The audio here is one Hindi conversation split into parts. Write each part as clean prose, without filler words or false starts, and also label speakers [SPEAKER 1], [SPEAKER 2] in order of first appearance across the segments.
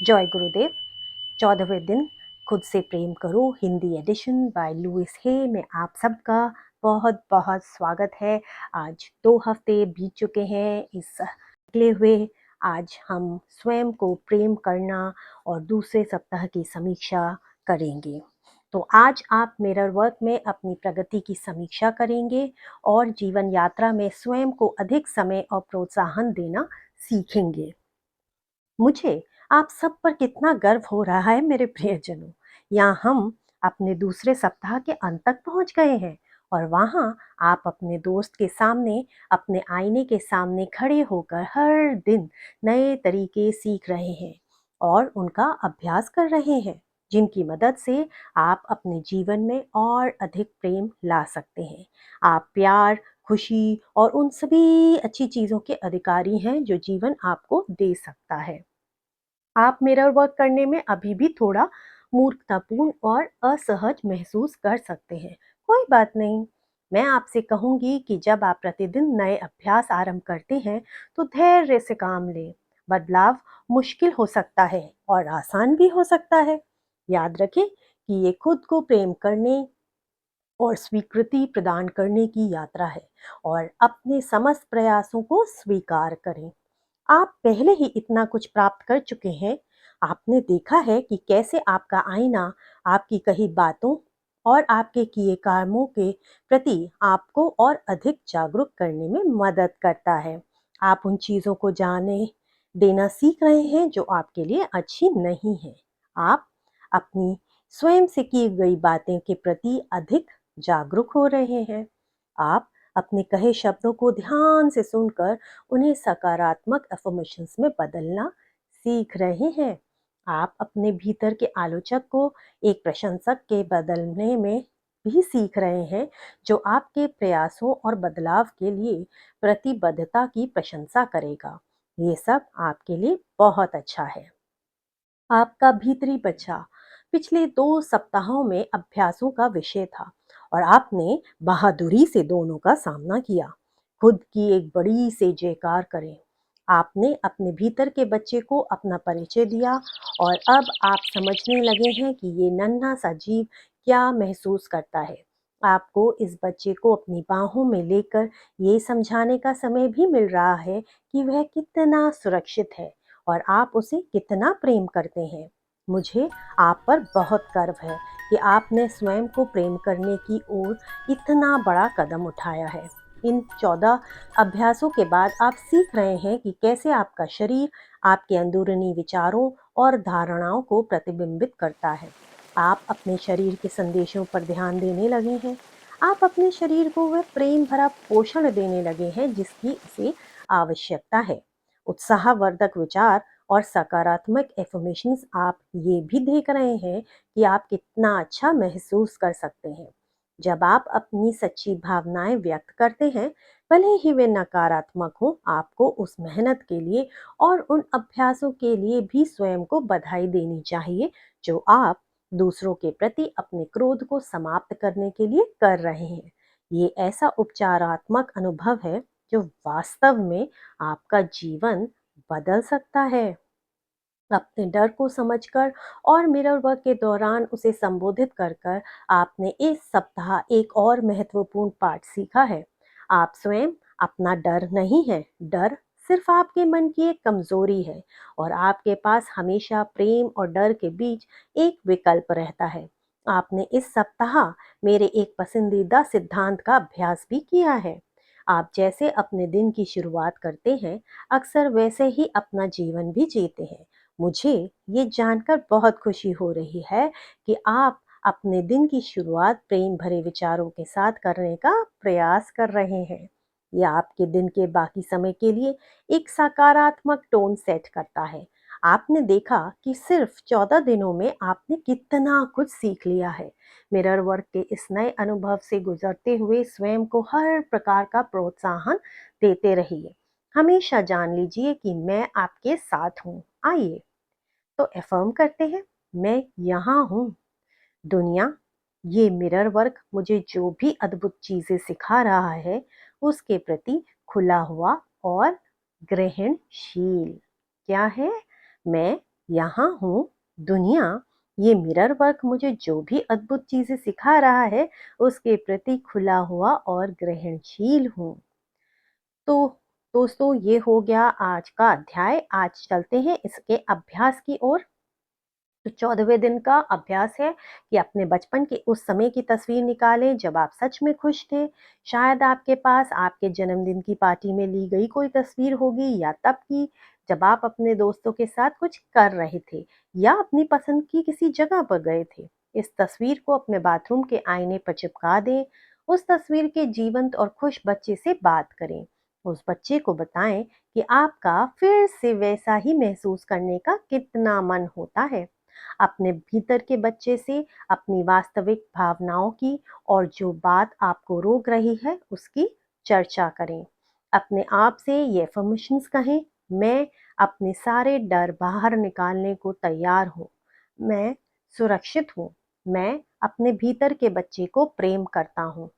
[SPEAKER 1] जय गुरुदेव। 14वें दिन खुद से प्रेम करो हिंदी एडिशन बाय लुइस हे में आप सबका बहुत बहुत स्वागत है। आज 2 हफ्ते बीत चुके हैं इस निकले हुए। आज हम स्वयं को प्रेम करना और दूसरे सप्ताह की समीक्षा करेंगे। तो आज आप मिरर वर्क में अपनी प्रगति की समीक्षा करेंगे और जीवन यात्रा में स्वयं को अधिक समय और प्रोत्साहन देना सीखेंगे। मुझे आप सब पर कितना गर्व हो रहा है मेरे प्रियजनों। यहाँ हम अपने दूसरे सप्ताह के अंत तक पहुँच गए हैं और वहाँ आप अपने दोस्त के सामने, अपने आईने के सामने खड़े होकर हर दिन नए तरीके सीख रहे हैं और उनका अभ्यास कर रहे हैं, जिनकी मदद से आप अपने जीवन में और अधिक प्रेम ला सकते हैं। आप प्यार, खुशी और उन सभी अच्छी चीज़ों के अधिकारी हैं जो जीवन आपको दे सकता है। आप मिरर वर्क करने में अभी भी थोड़ा मूर्खतापूर्ण और असहज महसूस कर सकते हैं। कोई बात नहीं। मैं आपसे कहूँगी कि जब आप प्रतिदिन नए अभ्यास आरंभ करते हैं, तो धैर्य से काम लें। बदलाव मुश्किल हो सकता है और आसान भी हो सकता है। याद रखें कि ये खुद को प्रेम करने और स्वीकृति प्रदान करने की यात्रा है और अपने समस्त प्रयासों को स्वीकार करें। आप पहले ही इतना कुछ प्राप्त कर चुके हैं। आपने देखा है कि कैसे आपका आईना आपकी कही बातों और आपके किए कामों के प्रति आपको और अधिक जागरूक करने में मदद करता है। आप उन चीज़ों को जाने देना सीख रहे हैं जो आपके लिए अच्छी नहीं है। आप अपनी स्वयं से की गई बातें के प्रति अधिक जागरूक हो रहे हैं। आप अपने कहे शब्दों को ध्यान से सुनकर उन्हें सकारात्मक अफर्मेशंस में बदलना सीख रहे हैं। आप अपने भीतर के आलोचक को एक प्रशंसक के बदलने में भी सीख रहे हैं, जो आपके प्रयासों और बदलाव के लिए प्रतिबद्धता की प्रशंसा करेगा। ये सब आपके लिए बहुत अच्छा है। आपका भीतरी बच्चा पिछले 2 सप्ताहों में अभ्यासों का विषय था और आपने बहादुरी से दोनों का सामना किया। खुद की एक बड़ी से जयकार करें। आपने अपने भीतर के बच्चे को अपना परिचय दिया और अब आप समझने लगे हैं कि ये नन्हा सा जीव क्या महसूस करता है। आपको इस बच्चे को अपनी बाहों में लेकर ये समझाने का समय भी मिल रहा है कि वह कितना सुरक्षित है और आप उसे कितना प्रेम करते हैं। मुझे आप पर बहुत गर्व है कि आपने स्वयं को प्रेम करने की ओर इतना बड़ा कदम उठाया है। इन 14 अभ्यासों के बाद आप सीख रहे हैं कि कैसे आपका शरीर आपके अंदरूनी विचारों और धारणाओं को प्रतिबिंबित करता है। आप अपने शरीर के संदेशों पर ध्यान देने लगे हैं। आप अपने शरीर को वह प्रेम भरा पोषण देने लगे हैं जिसकी इसे आवश्यकता है। उत्साहवर्धक विचार और सकारात्मक एफर्मेशंस आप ये भी देख रहे हैं कि आप कितना अच्छा महसूस कर सकते हैं। जब आप अपनी सच्ची भावनाएं व्यक्त करते हैं, भले ही वे नकारात्मक हों, आपको उस मेहनत के लिए और उन अभ्यासों के लिए भी स्वयं को बधाई देनी चाहिए जो आप दूसरों के प्रति अपने क्रोध को समाप्त करने के लिए कर रहे हैं। ये ऐसा उपचारात्मक अनुभव है जो वास्तव में आपका जीवन बदल सकता है। अपने डर को समझकर और मिरर वर्क के दौरान उसे संबोधित कर कर आपने इस सप्ताह एक और महत्वपूर्ण पाठ सीखा है। आप स्वयं अपना डर नहीं है। डर सिर्फ आपके मन की एक कमजोरी है और आपके पास हमेशा प्रेम और डर के बीच एक विकल्प रहता है। आपने इस सप्ताह मेरे एक पसंदीदा सिद्धांत का अभ्यास भी किया है। आप जैसे अपने दिन की शुरुआत करते हैं, अक्सर वैसे ही अपना जीवन भी जीते हैं। मुझे ये जानकर बहुत खुशी हो रही है कि आप अपने दिन की शुरुआत प्रेम भरे विचारों के साथ करने का प्रयास कर रहे हैं। यह आपके दिन के बाकी समय के लिए एक सकारात्मक टोन सेट करता है। आपने देखा कि सिर्फ 14 दिनों में आपने कितना कुछ सीख लिया है। मिरर वर्क के इस नए अनुभव से गुजरते हुए स्वयं को हर प्रकार का प्रोत्साहन देते रहिए। हमेशा जान लीजिए कि मैं आपके साथ हूँ। आइए तो अफर्म करते हैं, मैं यहाँ हूँ। दुनिया, ये मिरर वर्क मुझे जो भी अद्भुत चीजें सिखा रहा है, उसके प्रति खुला हुआ और ग्रहणशील क्या है। मैं यहाँ हूँ। दुनिया, ये मिरर वर्क मुझे जो भी अद्भुत चीजें सिखा रहा है उसके प्रति खुला हुआ और ग्रहणशील हूँ। तो दोस्तों, ये हो गया आज का अध्याय। आज चलते हैं इसके अभ्यास की ओर। तो 14वें दिन का अभ्यास है कि अपने बचपन के उस समय की तस्वीर निकालें जब आप सच में खुश थे। शायद आपके पास आपके जन्मदिन की पार्टी में ली गई कोई तस्वीर होगी, या तब की जब आप अपने दोस्तों के साथ कुछ कर रहे थे, या अपनी पसंद की किसी जगह पर गए थे। इस तस्वीर को अपने बाथरूम के आईने पर चिपका दें। उस तस्वीर के जीवंत और खुश बच्चे से बात करें। उस बच्चे को बताएं कि आपका फिर से वैसा ही महसूस करने का कितना मन होता है। अपने भीतर के बच्चे से अपनी वास्तविक भावनाओं की और जो बात आपको रोक रही है उसकी चर्चा करें। अपने आप से ये अफर्मेशंस कहें, मैं अपने सारे डर बाहर निकालने को तैयार हूँ। मैं सुरक्षित हूँ। मैं अपने भीतर के बच्चे को प्रेम करता हूँ।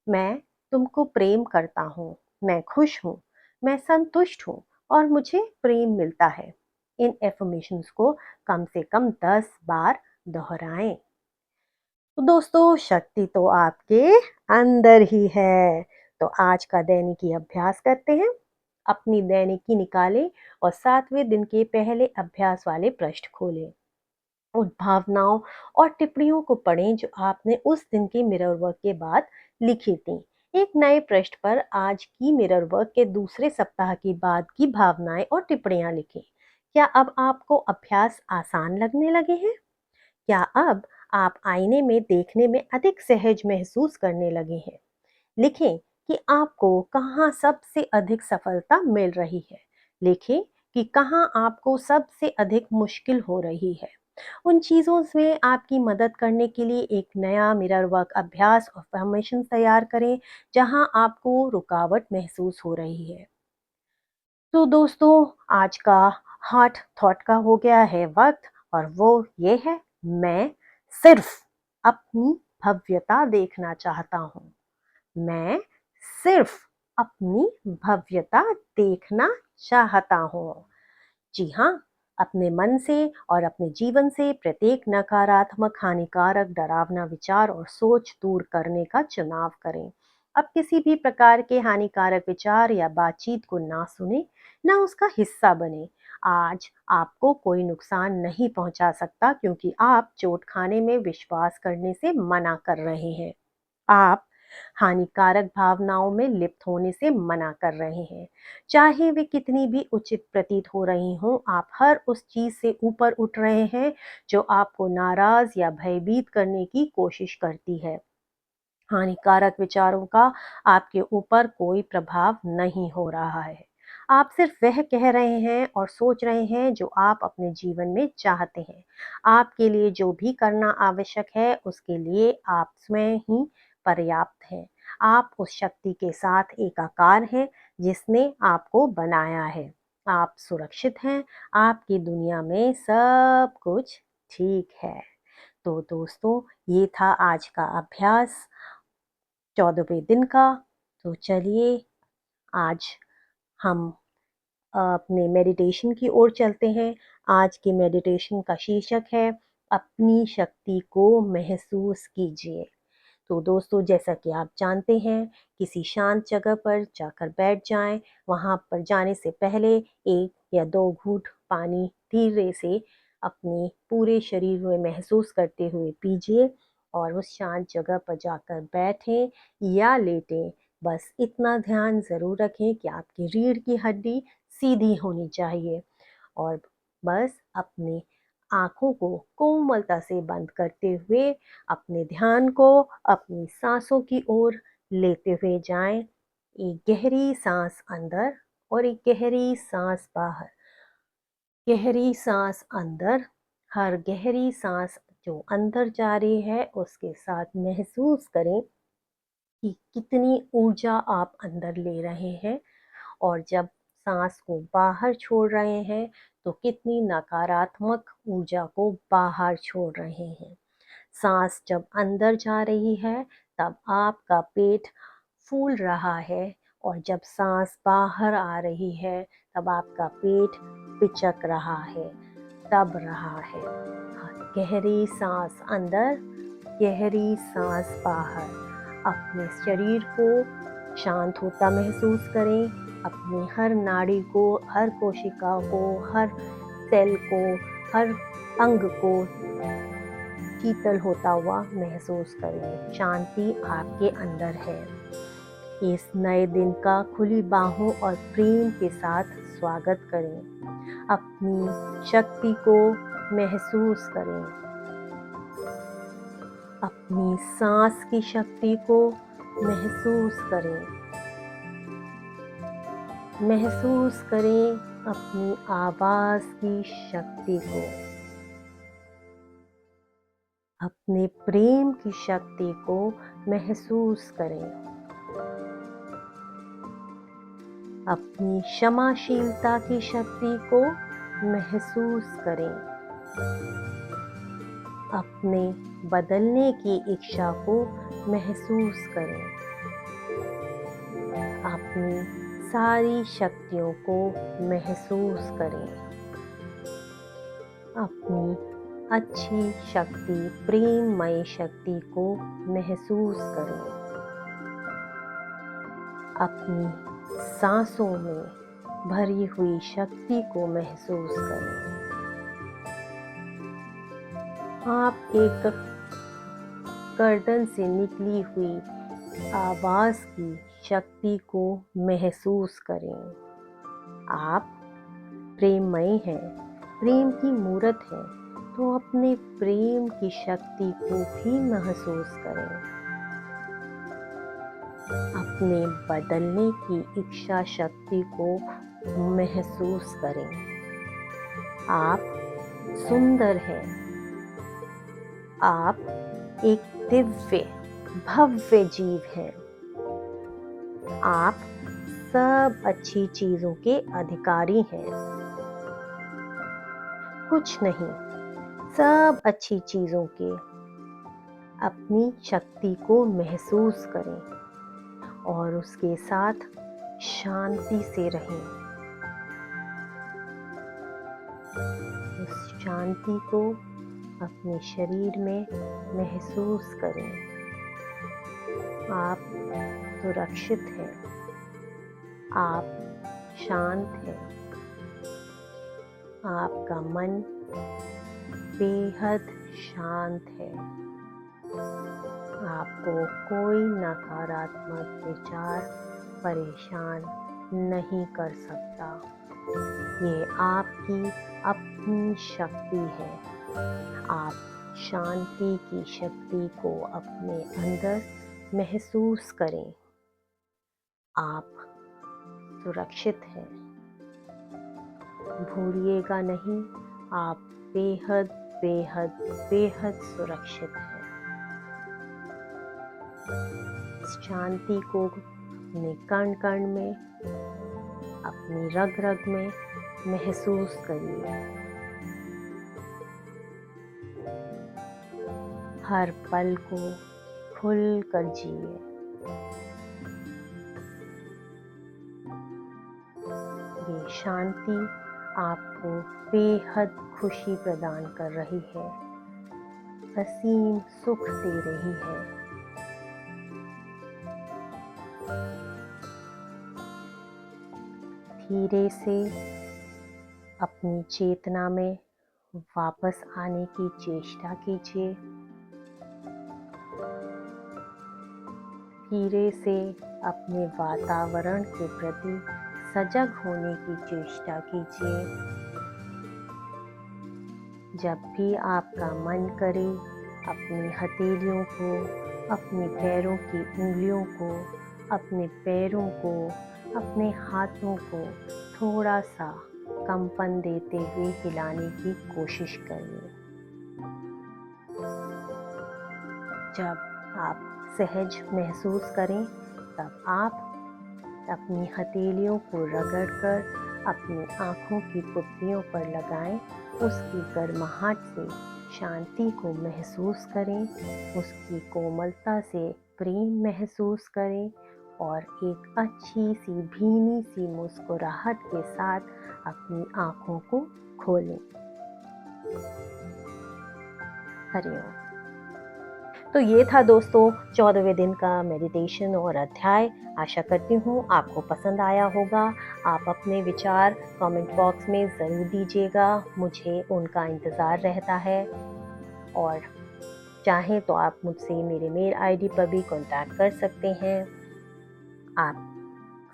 [SPEAKER 1] मैं तुमको प्रेम करता हूँ। मैं खुश हूँ। मैं संतुष्ट हूँ और मुझे प्रेम मिलता है। इन एफर्मेशंस को कम से कम 10 बार दोहराएं। तो दोस्तों, शक्ति तो आपके अंदर ही है। तो आज का दैनिकी अभ्यास करते हैं। अपनी दैनिकी निकालें और 7वें दिन के पहले अभ्यास वाले पृष्ठ खोलें। उन भावनाओं और टिप्पणियों को पढ़ें जो आपने उस दिन के मिरर वर्क के बाद लिखी थी। एक नए पृष्ठ पर आज की मिरर वर्क के दूसरे सप्ताह की बाद की भावनाएं और टिप्पणियां लिखें। क्या अब आपको अभ्यास आसान लगने लगे हैं? क्या अब आप आईने में देखने में अधिक सहज महसूस करने लगे हैं? लिखें कि आपको कहाँ सबसे अधिक सफलता मिल रही है। लिखें कि कहाँ आपको सबसे अधिक मुश्किल हो रही है। उन चीज़ों में आपकी मदद करने के लिए एक नया मिरर वर्क अभ्यास और फॉर्मेशन तैयार करें जहां आपको रुकावट महसूस हो रही है। तो दोस्तों, आज का हार्ट थॉट का हो गया है वक्त, और वो ये है, मैं सिर्फ अपनी भव्यता देखना चाहता हूँ। मैं सिर्फ अपनी भव्यता देखना चाहता हूँ। जी हाँ, अपने मन से और अपने जीवन से प्रत्येक नकारात्मक, हानिकारक, डरावना विचार और सोच दूर करने का चुनाव करें। अब किसी भी प्रकार के हानिकारक विचार या बातचीत को ना सुने, ना उसका हिस्सा बने। आज आपको कोई नुकसान नहीं पहुंचा सकता क्योंकि आप चोट खाने में विश्वास करने से मना कर रहे हैं। आप हानिकारक भावनाओं में लिप्त होने से मना कर रहे हैं। चाहे वे कितनी भी उचित प्रतीत हो रही हों, आप हर उस चीज से ऊपर उठ रहे हैं जो आपको नाराज या भयभीत करने की कोशिश करती है। हानिकारक विचारों का आपके ऊपर कोई प्रभाव नहीं हो रहा है। आप सिर्फ वह कह रहे हैं और सोच रहे हैं जो आप अपने जीवन में चाहते हैं। आपके लिए जो भी करना आवश्यक है उसके लिए आप स्वयं ही पर्याप्त हैं। आप उस शक्ति के साथ एकाकार हैं जिसने आपको बनाया है। आप सुरक्षित हैं। आपकी दुनिया में सब कुछ ठीक है। तो दोस्तों, ये था आज का अभ्यास 14वें दिन का। तो चलिए, आज हम अपने मेडिटेशन की ओर चलते हैं। आज के मेडिटेशन का शीर्षक है, अपनी शक्ति को महसूस कीजिए। तो दोस्तों, जैसा कि आप जानते हैं, किसी शांत जगह पर जाकर बैठ जाएं। वहां पर जाने से पहले 1 या 2 घूंट पानी धीरे से अपने पूरे शरीर में महसूस करते हुए पीजिए और उस शांत जगह पर जाकर बैठें या लेटें। बस इतना ध्यान ज़रूर रखें कि आपकी रीढ़ की हड्डी सीधी होनी चाहिए, और बस अपने आँखों को कोमलता से बंद करते हुए अपने ध्यान को अपनी सांसों की ओर लेते हुए जाएं। एक गहरी सांस अंदर और एक गहरी सांस बाहर। गहरी सांस अंदर। हर गहरी सांस जो अंदर जा रही है उसके साथ महसूस करें कि कितनी ऊर्जा आप अंदर ले रहे हैं, और जब सांस को बाहर छोड़ रहे हैं तो कितनी नकारात्मक ऊर्जा को बाहर छोड़ रहे हैं। सांस जब अंदर जा रही है तब आपका पेट फूल रहा है, और जब सांस बाहर आ रही है तब आपका पेट पिचक रहा है। दब रहा है। गहरी सांस अंदर, गहरी सांस बाहर। अपने शरीर को शांत होता महसूस करें। अपनी हर नाड़ी को, हर कोशिका को, हर सेल को, हर अंग को शीतल होता हुआ महसूस करें। शांति आपके अंदर है। इस नए दिन का खुली बाहों और प्रेम के साथ स्वागत करें। अपनी शक्ति को महसूस करें। अपनी सांस की शक्ति को महसूस करें। महसूस करें अपनी आवाज की शक्ति को। अपने प्रेम की शक्ति को महसूस करें। अपनी क्षमाशीलता की शक्ति को महसूस करें। अपने बदलने की इच्छा को महसूस करें। अपनी सारी शक्तियों को महसूस करें। अपनी अच्छी शक्ति, प्रेममय शक्ति को महसूस करें। अपनी सांसों में भरी हुई शक्ति को महसूस करें। आप एक गर्दन से निकली हुई आवाज की शक्ति को महसूस करें। आप प्रेममय हैं, प्रेम की मूर्त है, तो अपने प्रेम की शक्ति को भी महसूस करें। अपने बदलने की इच्छा शक्ति को महसूस करें। आप सुंदर हैं। आप एक दिव्य भव्य जीव हैं। आप सब अच्छी चीजों के अधिकारी हैं। कुछ नहीं, सब अच्छी चीजों के अपनी शक्ति को महसूस करें और उसके साथ शांति से रहें। उस शांति को अपने शरीर में महसूस करें। आप सुरक्षित हैं। आप शांत हैं। आपका मन बेहद शांत है। आपको कोई नकारात्मक विचार परेशान नहीं कर सकता। ये आपकी अपनी शक्ति है। आप शांति की शक्ति को अपने अंदर महसूस करें। आप सुरक्षित हैं। भूलिएगा नहीं, आप बेहद बेहद बेहद सुरक्षित हैं। शांति को अपने कण कण में, अपनी रग रग में महसूस करिए। हर पल को खुल कर जिए। ये शांति आपको बेहद खुशी प्रदान कर रही है, असीम सुख दे रही है। धीरे से अपनी चेतना में वापस आने की चेष्टा कीजिए। धीरे से अपने वातावरण के प्रति सजग होने की चेष्टा कीजिए। जब भी आपका मन करे, अपनी हथेलियों को, अपने पैरों की उंगलियों को, अपने पैरों को, अपने हाथों को थोड़ा सा कंपन देते हुए हिलाने की कोशिश करिए। जब आप सहज महसूस करें, तब आप अपनी हथेलियों को रगड़कर अपनी आँखों की पुतलियों पर लगाएं। उसकी गर्माहट से शांति को महसूस करें, उसकी कोमलता से प्रेम महसूस करें और एक अच्छी सी भीनी सी मुस्कुराहट के साथ अपनी आँखों को खोलें। हरिओम। तो ये था दोस्तों 14वें दिन का मेडिटेशन और अध्याय। आशा करती हूँ आपको पसंद आया होगा। आप अपने विचार कमेंट बॉक्स में ज़रूर दीजिएगा, मुझे उनका इंतज़ार रहता है। और चाहें तो आप मुझसे मेरे मेल आईडी पर भी कांटेक्ट कर सकते हैं। आप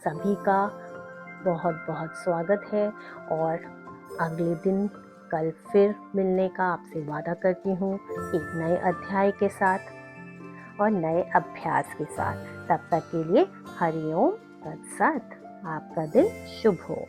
[SPEAKER 1] सभी का बहुत बहुत स्वागत है और अगले दिन कल फिर मिलने का आपसे वादा करती हूँ, एक नए अध्याय के साथ और नए अभ्यास के साथ। तब तक के लिए हरिओम तत्सत। आपका दिन शुभ हो।